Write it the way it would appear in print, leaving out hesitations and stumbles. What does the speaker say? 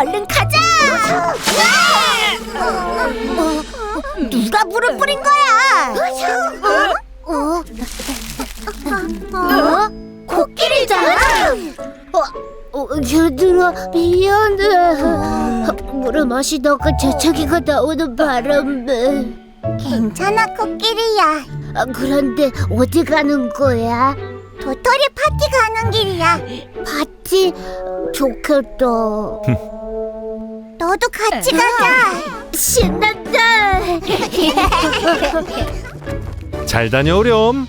얼른 가자. 누가 불을 뿌린 거야? 코끼리잖아. 얘들아, 미안해. 물을 마시다가 재채기가 나오는 바람에. 괜찮아, 코끼리야. 그런데 어디 가는 거야? 도토리 파티 가는 길이야. 파티? 좋겠다. 너도 같이 가자. 신난다. 잘 다녀오렴.